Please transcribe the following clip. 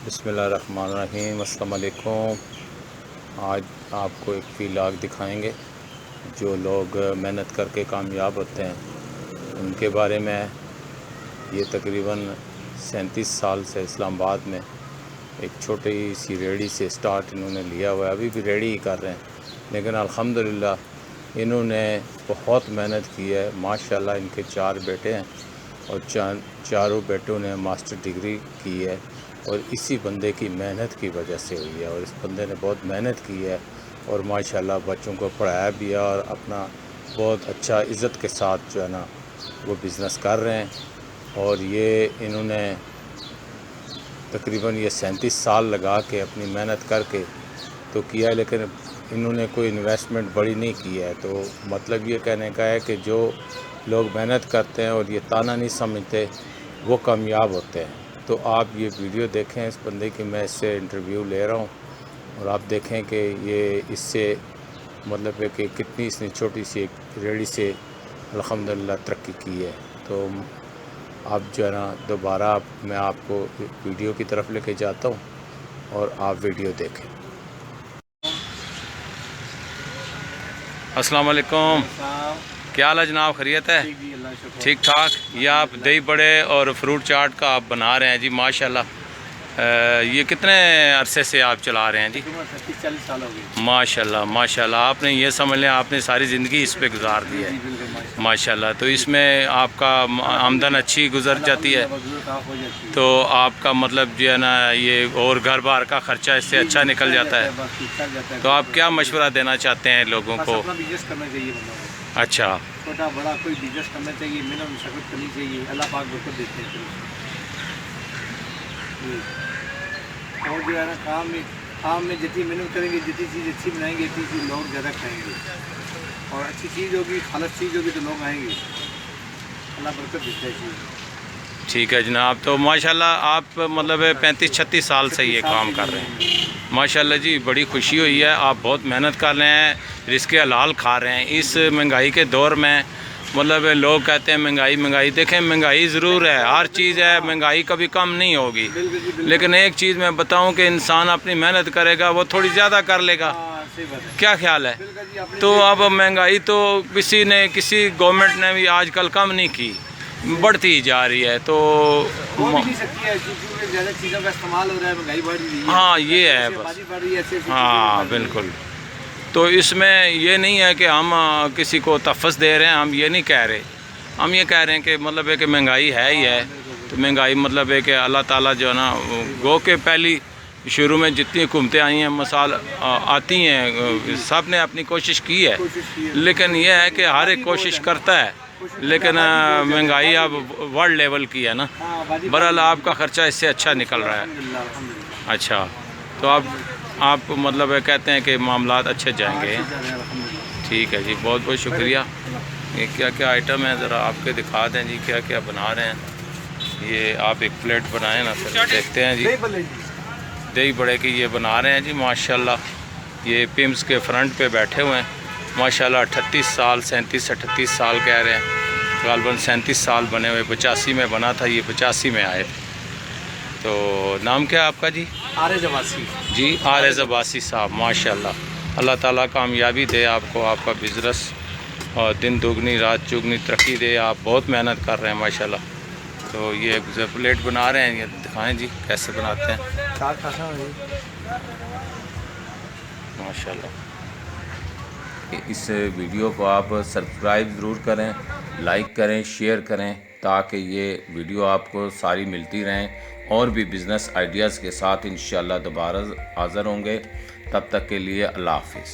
بسم اللہ الرحمن الرحیم۔ السلام علیکم۔ آج آپ کو ایک ولاگ دکھائیں گے جو لوگ محنت کر کے کامیاب ہوتے ہیں ان کے بارے میں۔ یہ تقریباً 37 سال سے اسلام آباد میں ایک چھوٹی سی ریڑھی سے سٹارٹ انہوں نے لیا ہوا ہے، ابھی بھی ریڑھی ہی کر رہے ہیں، لیکن الحمدللہ انہوں نے بہت محنت کی ہے۔ ماشاءاللہ ان کے 4 بیٹے ہیں اور چاروں بیٹوں نے ماسٹر ڈگری کی ہے، اور اسی بندے کی محنت کی وجہ سے ہوئی ہے، اور اس بندے نے بہت محنت کی ہے اور ماشاءاللہ بچوں کو پڑھایا بھی ہے اور اپنا بہت اچھا عزت کے ساتھ جو ہے نا وہ بزنس کر رہے ہیں۔ اور یہ انہوں نے تقریباً 37 سال لگا کے اپنی محنت کر کے تو کیا ہے، لیکن انہوں نے کوئی انویسٹمنٹ بڑی نہیں کی ہے۔ تو مطلب یہ کہنے کا ہے کہ جو لوگ محنت کرتے ہیں اور یہ تانا نہیں سمجھتے وہ کامیاب ہوتے ہیں۔ تو آپ یہ ویڈیو دیکھیں، اس بندے کی میں اس سے انٹرویو لے رہا ہوں، اور آپ دیکھیں کہ یہ اس سے مطلب ہے کہ کتنی اس نے چھوٹی سی ایک ریڑھی سے الحمدللہ ترقی کی ہے۔ تو اب جو ہے نا دوبارہ میں آپ کو ویڈیو کی طرف لے کے جاتا ہوں اور آپ ویڈیو دیکھیں۔ السلام علیکم، کیا حال ہے جناب؟ خیریت ہے؟ ٹھیک ٹھاک۔ یہ آپ دہی بڑے اور فروٹ چاٹ کا آپ بنا رہے ہیں جی، ماشاءاللہ۔ یہ کتنے عرصے سے آپ چلا رہے ہیں جی؟ 30-40 سال ہو گئے۔ ماشاءاللہ ماشاءاللہ، آپ نے یہ سمجھ لیں آپ نے ساری زندگی اس پہ گزار دی ہے، ماشاءاللہ۔ تو اس میں آپ کا آمدن اچھی گزر جاتی ہے، تو آپ کا مطلب جو ہے نا یہ اور گھر بار کا خرچہ اس سے اچھا نکل جاتا ہے۔ تو آپ کیا مشورہ دینا چاہتے ہیں لوگوں کو؟ اپنا بزنس کرنا چاہیے بندوں کو، اچھا، چھوٹا بڑا کوئی بزنس کرنا چاہیے، محنت مشقت کرنی چاہیے، اللہ پاک برکت دیتے ہیں۔ اور جو ہے نا کام میں جتنی محنت کریں گے، جتنی چیز اچھی بنائیں گے، اتنی چیز لوگ زیادہ کھائیں گے، اور اچھی چیز ہوگی، خالص چیز ہوگی تو لوگ آئیں گے، اللہ برکت دیتا ہے چیز۔ ٹھیک ہے جناب۔ تو ماشاءاللہ آپ مطلب 35-36 سال سے یہ کام کر رہے ہیں، ماشاءاللہ جی، بڑی خوشی ہوئی ہے۔ آپ بہت محنت کر رہے ہیں، رزق حلال کھا رہے ہیں اس مہنگائی کے دور میں۔ مطلب لوگ کہتے ہیں مہنگائی، دیکھیں مہنگائی ضرور ہے، ہر چیز ہے، مہنگائی کبھی کم نہیں ہوگی، لیکن ایک چیز میں بتاؤں کہ انسان اپنی محنت کرے گا وہ تھوڑی زیادہ کر لے گا، کیا خیال ہے؟ تو اب مہنگائی تو کسی گورنمنٹ نے بھی آج کل کم نہیں کی، بڑھتی جا رہی ہے، تو ہو بھی نہیں سکتی ہے کیونکہ زیادہ چیزوں کا استعمال ہو رہا ہے، مہنگائی بڑھ رہی ہے۔ ہاں یہ ہے بس، ہاں بالکل۔ تو اس میں یہ نہیں ہے کہ ہم کسی کو تحفظ دے رہے ہیں، ہم یہ نہیں کہہ رہے، ہم یہ کہہ رہے ہیں کہ مطلب ہے کہ مہنگائی ہے ہی ہے، تو مہنگائی مطلب ہے کہ اللہ تعالیٰ جو ہے نا گو کہ پہلی شروع میں جتنی حکومتیں آئی ہیں مثال آتی ہیں، سب نے اپنی کوشش کی ہے، لیکن یہ ہے کہ ہر ایک کوشش کرتا ہے، لیکن مہنگائی اب ورلڈ لیول کی ہے نا۔ بہرحال آپ کا خرچہ اس سے اچھا نکل رہا ہے۔ اچھا، تو آپ مطلب کہتے ہیں کہ معاملات اچھے جائیں گے۔ ٹھیک ہے جی، بہت بہت شکریہ۔ یہ کیا کیا آئٹم ہیں ذرا آپ کے دکھا دیں جی، کیا کیا بنا رہے ہیں؟ یہ آپ ایک پلیٹ بنائیں نا پھر دیکھتے ہیں جی۔ دہی بڑے کی یہ بنا رہے ہیں جی، ماشاءاللہ۔ یہ پمس کے فرنٹ پہ بیٹھے ہوئے ہیں، ماشاءاللہ 38 سال 37-38 سال کہہ رہے ہیں، غالباً 37 سال بنے ہوئے، 85 میں بنا تھا، یہ 85 میں آئے تھے۔ تو نام کیا ہے آپ کا جی؟ عارض عباسی جی، عارض عباسی صاحب، ماشاءاللہ۔ اللہ تعالیٰ کامیابی دے آپ کو، آپ کا بزنس اور دن دگنی رات چگنی ترقی دے، آپ بہت محنت کر رہے ہیں ماشاءاللہ۔ تو یہ پلیٹ بنا رہے ہیں، یہ دکھائیں جی کیسے بناتے ہیں؟ ماشاءاللہ۔ اس ویڈیو کو آپ سبسکرائب ضرور کریں، لائک کریں، شیئر کریں، تاکہ یہ ویڈیو آپ کو ساری ملتی رہیں، اور بھی بزنس آئیڈیاز کے ساتھ انشاءاللہ دوبارہ حاضر ہوں گے۔ تب تک کے لیے اللہ حافظ۔